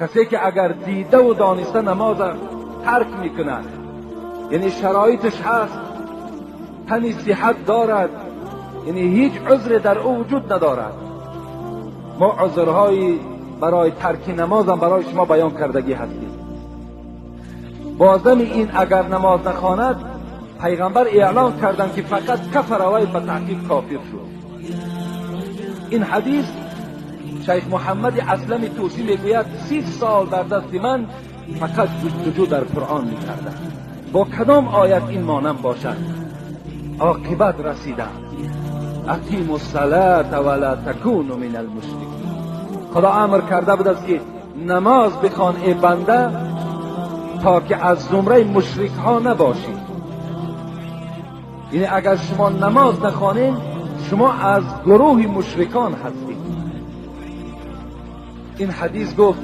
کسی که اگر دیده و دانسته نماز ترک میکنه، یعنی شرایطش هست، تنی صحت دارد، یعنی هیچ عذر در او وجود ندارد. ما عذرهایی برای ترک نماز هم برای شما بیان کردگی هستیم. بازم این اگر نماز نخواند، پیغمبر اعلان کردن که فقط کفر و به تحقیق کافر شد. این حدیث شیخ محمد اسلم توسی میگوید 30 سال در دست من فقط جستجو در قرآن میکردم با کدام آیت این مانم باشد. عاقبت رسیدم، اقیموا الصلاة ولا تکونوا من المشرکین. خدا امر کرده بود است که نماز بخوان ای بنده تا که از زمره مشرک ها نباشید. یعنی اگر شما نماز نخوانید شما از گروه مشرکان هستید. این حدیث گفت